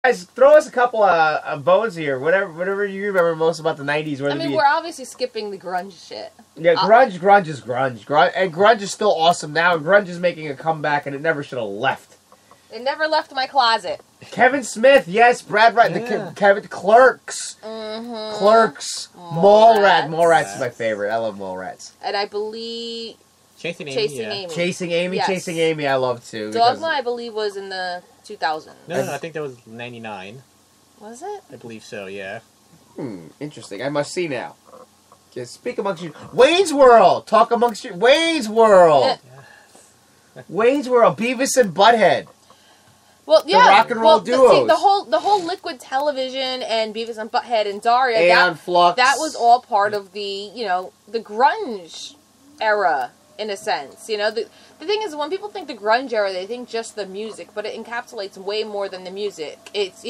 Guys, throw us a couple of bones here. Whatever you remember most about the 90s. I mean, we're obviously skipping the grunge shit. Yeah, grunge is grunge. And grunge is still awesome now. And grunge is making a comeback, and it never should have left. It never left my closet. Kevin Smith, yes, Brad Wright, Kevin Clerks. Mm-hmm. Clerks. Mallrats. Mallrats is my favorite. I love Mallrats. And I believe Chasing Amy. Chasing Amy. Yes. Chasing Amy, I love too. Dogma, I believe, was in the 2000s. No, I think that was 99. Was it? I believe so, yeah. Interesting. I must see now. Just speak amongst you. Wayne's World. Talk amongst you. Wayne's World. Wayne's World. Beavis and Butthead. Well, yeah. The rock and roll duos. The whole Liquid Television and Beavis and Butthead and Daria. Aeon Flux. That was all part of the the grunge era in a sense. The thing is, when people think the grunge era, they think just the music, but it encapsulates way more than the music. It's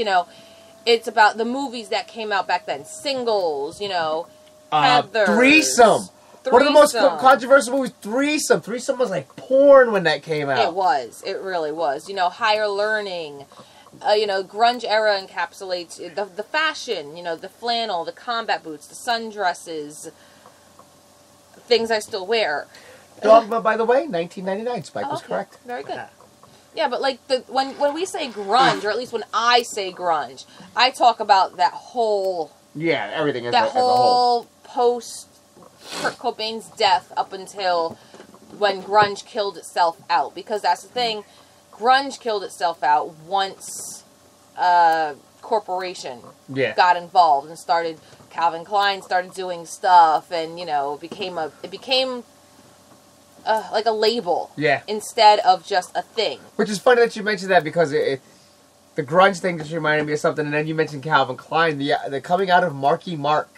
it's about the movies that came out back then, singles. Heathers. Threesome. One of the most controversial movies, Threesome. Threesome was like porn when that came out. It was. It really was. Higher Learning. Grunge era encapsulates the fashion. The flannel, the combat boots, the sundresses. Things I still wear. Dogma, by the way, 1999. Spike was correct. Very good. Yeah, but like when we say grunge, or at least when I say grunge, I talk about that whole everything as that a whole post Kurt Cobain's death up until when grunge killed itself out, because that's the thing, grunge killed itself out once corporation got involved and started. Calvin Klein started doing stuff, and it became like a label, instead of just a thing. Which is funny that you mentioned that, because the grunge thing just reminded me of something, and then you mentioned Calvin Klein, the coming out of Marky Mark.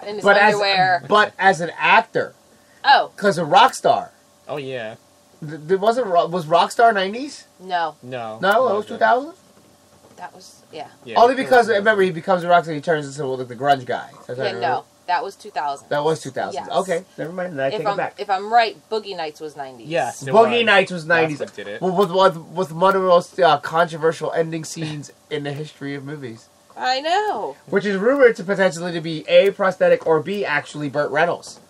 In his underwear. But as an actor. Oh. Because a rock star. Oh, yeah. Was Rockstar 90s? No. No, it was 2000? That was, yeah. Only because, remember, he becomes a rock star, he turns into the grunge guy. No. That was 2000. That was 2000. Yes. Okay, never mind. I take it back. If I'm right, Boogie Nights was 90s. Yes, Boogie Nights was 90s. That's what did it. With one of the most controversial ending scenes in the history of movies. I know. Which is rumored to potentially be A, prosthetic, or B, actually Burt Reynolds.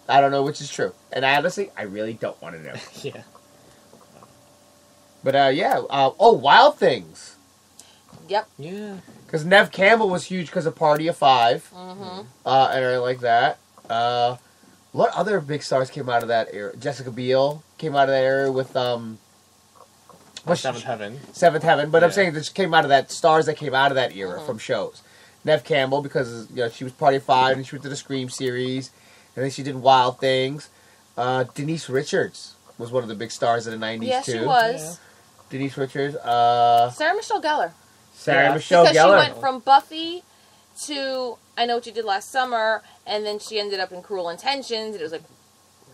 I don't know which is true. And honestly, I really don't want to know. Yeah. But, Wild Things. Yep. Yeah. Because Neve Campbell was huge because of Party of Five. Mm-hmm. And everything like that. What other big stars came out of that era? Jessica Biel came out of that era with, Seventh Heaven. Seventh Heaven, but I'm saying this came out of that, stars that came out of that era from shows. Neve Campbell, because she was Party of Five, and she went to the Scream series, and then she did Wild Things. Denise Richards was one of the big stars of the 90s, too. Yes, she was. Yeah. Denise Richards. Sarah Michelle Gellar. Because she went from Buffy to I Know What You Did Last Summer, and then she ended up in Cruel Intentions, and it was like,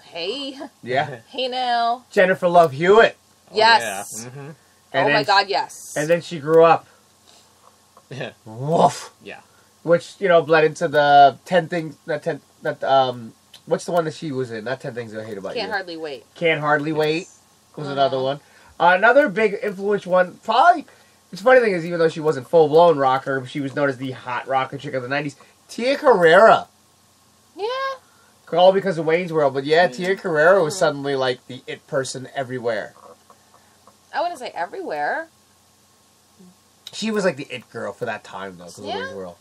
hey. Yeah. Hey now. Jennifer Love Hewitt. Yes. Oh, yeah. Mm-hmm. Oh my God, yes. And then she grew up. Yeah. Woof. Yeah. Which, bled into the 10 things, what's the one that she was in? Not 10 Things I Hate About You. Can't Hardly Wait. Can't Hardly Wait was another one. Another big influential one, probably, the funny thing is, even though she wasn't full-blown rocker, she was known as the hot rocker chick of the 90s. Tia Carrera. Yeah. All because of Wayne's World, but Tia Carrera was suddenly like the it person everywhere. I wouldn't say everywhere. She was like the it girl for that time, though, because of Wayne's World.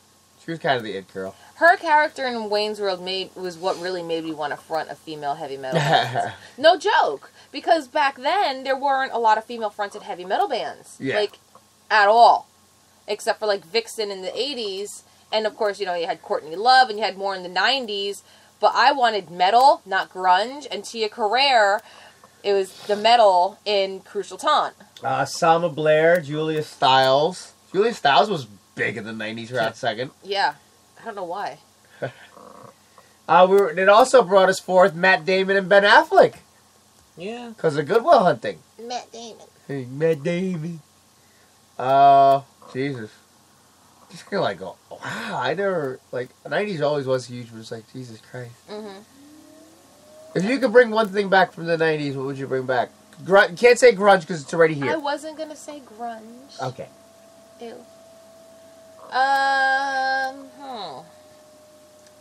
She was kind of the it girl. Her character in Wayne's World was what really made me want to front a female heavy metal band. No joke. Because back then, there weren't a lot of female-fronted heavy metal bands. Yeah. Like, at all. Except for, like, Vixen in the 80s. And, of course, you had Courtney Love, and you had more in the 90s. But I wanted metal, not grunge. And Tia Carrere, it was the metal in Crucial Taunt. Selma Blair, Julia Stiles. Julia Stiles was big in the 90s for a second. Yeah. I don't know why. It also brought us forth Matt Damon and Ben Affleck. Yeah. Because of Good Will Hunting. Matt Damon. Hey, Matt Damon. Jesus. Just kind of like, wow, I never, the 90s always was huge, but it's like, Jesus Christ. Mm-hmm. If you could bring one thing back from the 90s, what would you bring back? You can't say grunge because it's already I here. wasn't gonna say grunge. Okay. Ew. If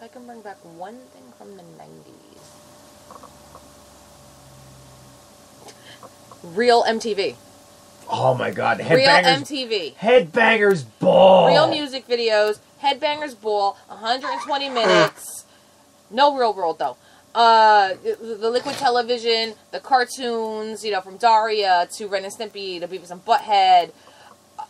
I can bring back one thing from the 90s. Real MTV. Oh my God. Real Headbangers. MTV. Headbangers Ball. Real music videos. Headbangers Ball. 120 minutes. No real world though. The Liquid Television, the cartoons, from Daria to Ren and Stimpy to Beavis and Butthead.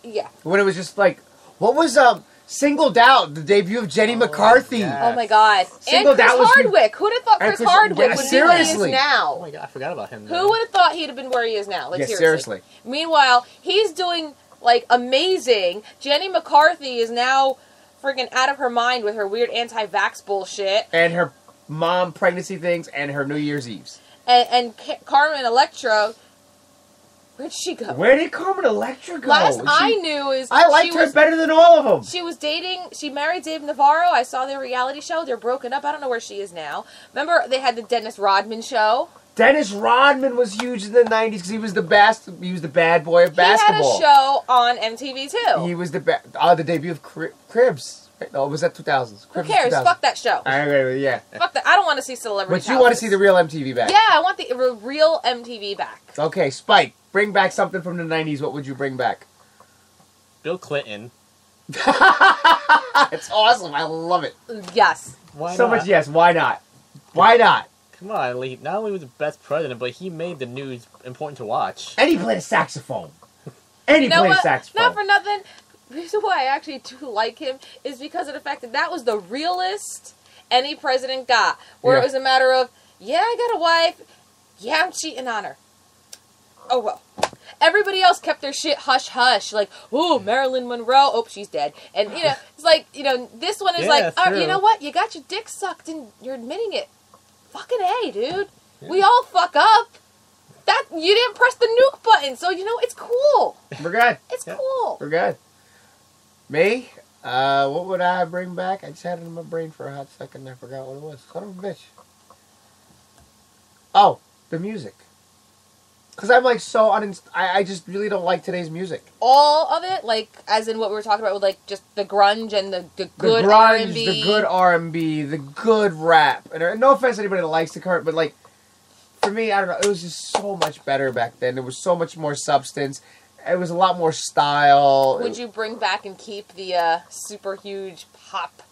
Yeah. When it was just like, what was Singled Out, the debut of Jenny McCarthy. yeah. Oh my God. Singled and Out Chris was Hardwick. Who'd have thought Chris Hardwick would be where he seriously. is now? Oh my God, I forgot about him. Who would have thought he'd have been where he is now? Like, Yeah, seriously. seriously. Meanwhile, he's doing, like, amazing. Jenny McCarthy is now freaking out of her mind with her weird anti-vax bullshit. And her mom pregnancy things and her New Year's Eves. And Carmen Electra, where'd she go? Where did Carmen Electra go? I knew is I liked her better than all of them. She was she married Dave Navarro. I saw their reality show. They're broken up. I don't know where she is now. Remember they had the Dennis Rodman show? Dennis Rodman was huge in the 90s because he was the bad boy of basketball. He had a show on MTV too. He was the debut of Cribs. No, was that 2000s? Who cares? 2000s. Fuck that show. I agree, yeah. Fuck that. I don't want to see celebrities. But you want to see the real MTV back. Yeah, I want the real MTV back. Okay, Spike, bring back something from the 90s. What would you bring back? Bill Clinton. It's awesome. I love it. Yes. Why so not? much yes. Why not? Why not? Come on, Lee. Not only was he the best president, but he made the news important to watch. And he played a saxophone. And he played a saxophone. Not for nothing. The reason why I actually do like him is because of the fact that was the realest any president got. Where it was a matter of, yeah, I got a wife. Yeah, I'm cheating on her. Oh, well. Everybody else kept their shit hush-hush. Like, ooh, Marilyn Monroe. Oh, she's dead. And, it's like, this one is like, oh, you know what? You got your dick sucked and you're admitting it. Fucking A, dude. Yeah. We all fuck up. You didn't press the nuke button, so, it's cool. We're good. It's cool. We're good. Me? What would I bring back? I just had it in my brain for a hot second and I forgot what it was. Son of a bitch. Oh, the music. Because I'm like so I just really don't like today's music. All of it? Like, as in what we were talking about with, like, just the grunge and the good grunge, R&B? The good R&B, the good rap. And no offense to anybody that likes the current, but, like, for me, I don't know, it was just so much better back then. There was so much more substance. It was a lot more style. Would you bring back and keep the super huge pop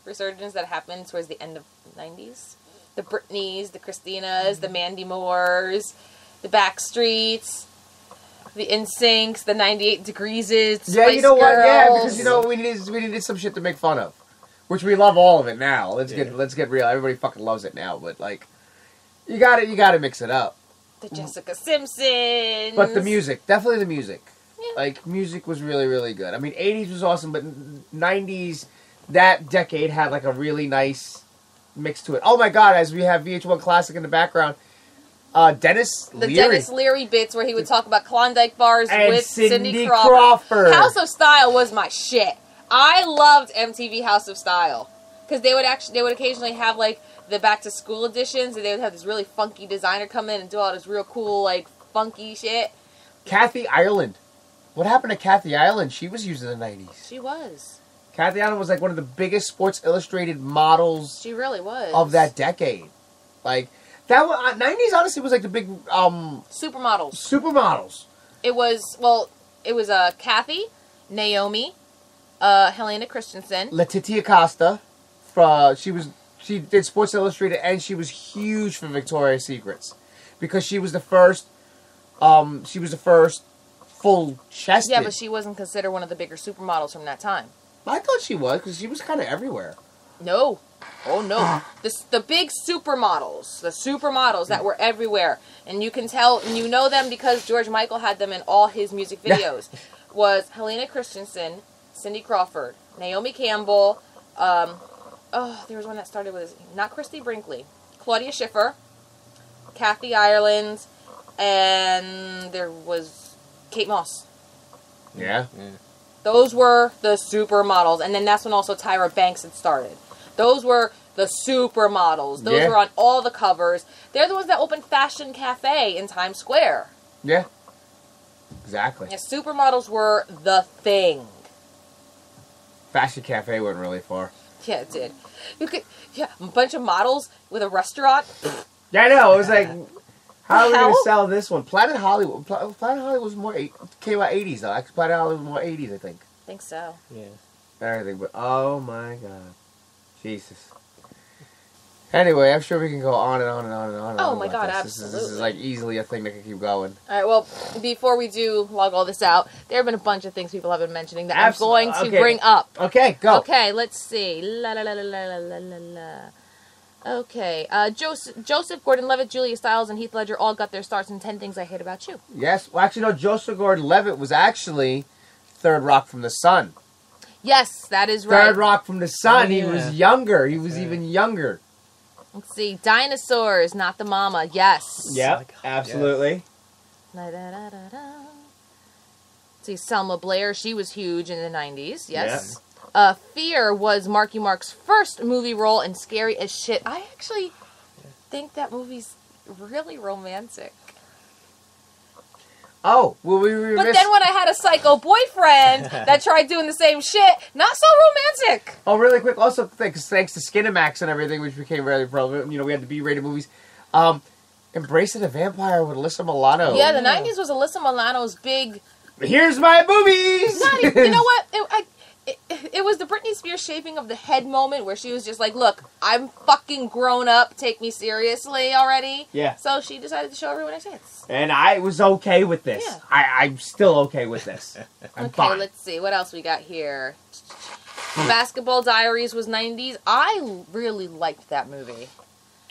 resurgence that happened towards the end of the 90s? The Britneys, the Christinas, the Mandy Moores, the Backstreets, the NSYNCs, the 98 Degrees, yeah, you know what? Yeah, Girls. because we needed some shit to make fun of, which we love all of it now. Let's get real. Everybody fucking loves it now, but like, you gotta mix it up. The Jessica Simpsons. But the music, definitely the music. Yeah. Like, music was really, really good. I mean, 80s was awesome, but 90s, that decade had like a really nice mix to it. Oh my God, as we have VH1 Classic in the background, Dennis Leary. The Dennis Leary bits where he would talk about Klondike bars and with Cindy Crawford. Crawford. House of Style was my shit. I loved MTV House of Style. Because they would occasionally have like the back to school editions, and they would have this really funky designer come in and do all this real cool, like, funky shit. Kathy Ireland. What happened to Kathy Ireland? She was used in the 90s. She was. Kathy Ireland was like one of the biggest Sports Illustrated models. She really was. Of that decade. Like, that was, 90s honestly was like the big supermodels. Supermodels. It was Kathy, Naomi, Helena Christensen, Letitia Costa. She did Sports Illustrated, and she was huge for Victoria's Secrets because she was the first full chested. Yeah, but she wasn't considered one of the bigger supermodels from that time. I thought she was because she was kind of everywhere. No. Oh no. The big supermodels that were everywhere, and you can tell, and you know them because George Michael had them in all his music videos, was Helena Christensen, Cindy Crawford, Naomi Campbell, there was one that started with, not Christy Brinkley, Claudia Schiffer, Kathy Ireland, and there was Kate Moss. Yeah. Those were the supermodels, and then that's when also Tyra Banks had started. Those were the supermodels. Those were on all the covers. They're the ones that opened Fashion Cafe in Times Square. Yeah. Exactly. Yeah, supermodels were the thing. Fashion Cafe went really far. Yeah, it did. You could, a bunch of models with a restaurant. Yeah, I know. It was like, how are we going to hell? sell this one? Planet Hollywood. Planet Hollywood was more, came out 80s, though. Actually, Planet Hollywood was more 80s, I think. I think so. Yeah. Everything, but oh my god. Jesus. Anyway, I'm sure we can go on and on and on and on. And Oh on my about God, this. This absolutely. is like easily a thing that can keep going. All right, well, before we do log all this out, there have been a bunch of things people have been mentioning that I'm going to Okay. bring up. Okay, go. Okay, let's see. La la la la la la la la. Okay, Joseph Gordon-Levitt, Julia Stiles, and Heath Ledger all got their starts in 10 Things I Hate About You. Yes. Well, actually, no. Joseph Gordon-Levitt was actually Third Rock from the Sun. Yes, that is right. Third Rock from the Sun. Oh, He yeah. was younger. He was even younger. Let's see. Dinosaurs, Not the Mama. Yes. Yep. Absolutely. La, da, da, da, da. Let's see. Selma Blair. She was huge in the 90s. Yes. Fear was Marky Mark's first movie role and scary as shit. I actually think that movie's really romantic. Oh, well, we were But then when I had a psycho boyfriend that tried doing the same shit, not so romantic. Oh, really quick. Also, thanks to Skinamax and everything, which became very relevant. You know, we had the B-rated movies. Embracing the Vampire with Alyssa Milano. Yeah, the 90s was Alyssa Milano's big... Here's my boobies! Not even, you know what? It was the Britney Spears shaving of the head moment where she was just like, look, I'm fucking grown up. Take me seriously already. Yeah. So she decided to show everyone her tits. And I was okay with this. Yeah. I'm still okay with this. I'm Okay, fine. let's see. What else we got here? Basketball Diaries was 90s. I really liked that movie.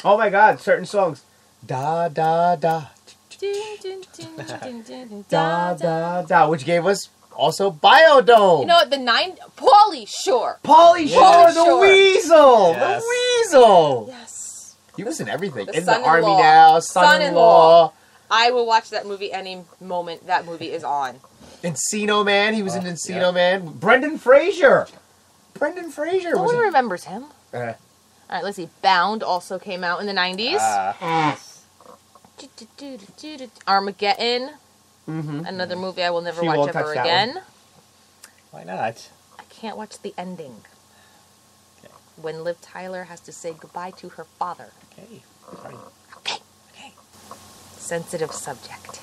Oh my god, certain songs. Da da da. Da da da. Which gave us also Biodome. You know what? Pauly Shore. Pauly Shore, Pauly the Shore. Weasel. Yes. The Weasel. Yes. He was in everything. The In the son-in-law. Army now. Son-in-law. I will watch that movie any moment that movie is on. Encino Man. He was in Encino Man. Brendan Fraser. Brendan Fraser. No was one remembers him. in, All right, let's see. Bound also came out in the 90s. Armageddon. mm-hmm. Another movie I will never She watch won't ever touch that again. Why not? I can't watch the ending. Okay. When Liv Tyler has to say goodbye to her father. Okay. Sorry. Okay. Sensitive subject.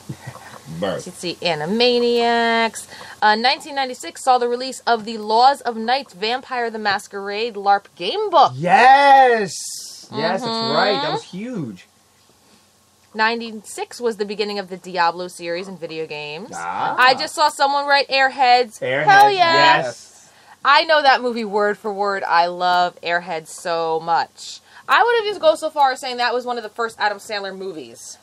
Birth. Let's see. Animaniacs. 1996 saw the release of the Laws of Night Vampire the Masquerade LARP game book. Yes. Yes, Mm-hmm. that's right. That was huge. 96 was the beginning of the Diablo series in video games. Ah. I just saw someone write Airheads. Airheads. Hell yeah. Yes. I know that movie word for word. I love Airheads so much. I would have just go so far as saying that was one of the first Adam Sandler movies.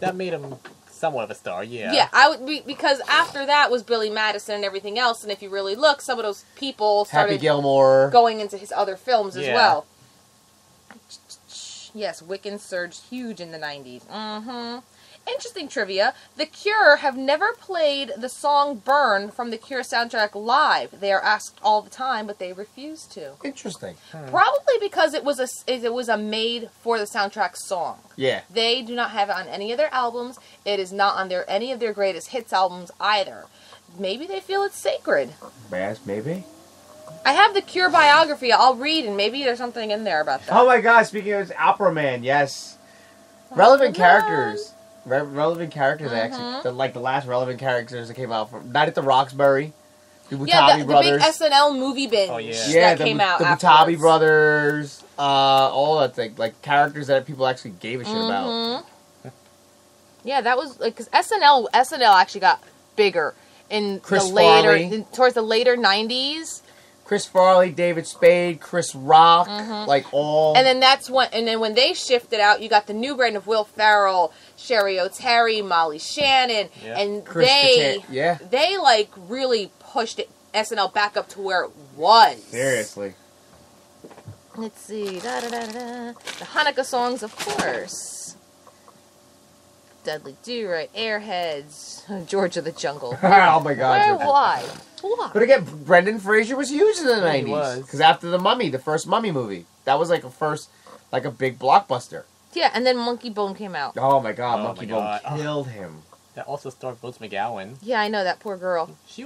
That made him somewhat of a star, yeah. Yeah, I would be, because after that was Billy Madison and everything else, and if you really look, some of those people Happy started Gilmore. going into his other films as Yeah. well. Yes, Wiccan surged huge in the 90s. Mm-hmm. Interesting trivia. The Cure have never played the song Burn from the Cure soundtrack live. They are asked all the time, but they refuse to. Interesting. Probably because it was a made for the soundtrack song. Yeah. They do not have it on any of their albums. It is not on any of their greatest hits albums either. Maybe they feel it's sacred. Yes, maybe. I have the Cure biography. I'll read, and maybe there's something in there about that. Oh my god, speaking of Opera Man, yes. Relevant characters. Relevant characters, actually. The last relevant characters that came out from Night at the Roxbury. The Butabi Yeah, the brothers. big SNL movie binge Oh, yeah. that came out the afterwards. Butabi brothers. All that thing. Like, characters that people actually gave a shit about. Yeah, that was, like, because SNL actually got bigger in Chris the later, Farley. towards the later 90s. Chris Farley, David Spade, Chris Rock, like all. And then when they shifted out, you got the new brand of Will Ferrell, Sherry O'Terry, Molly Shannon, Yeah. and Chris they Kattan- yeah. they like really pushed SNL back up to where it was. Seriously. Let's see, da da da da. The Hanukkah songs, of course. Dudley Do-Right, Airheads, George of the Jungle. Oh my god. Where? Why? Why? But again, Brendan Fraser was huge in the Yeah, he 90s. was. Because after The Mummy, the first Mummy movie, that was like a big blockbuster. Yeah, and then Monkey Bone came out. Oh my god, Oh Monkey my Bone God. killed him. That also starred Rose McGowan. Yeah, I know that poor girl. She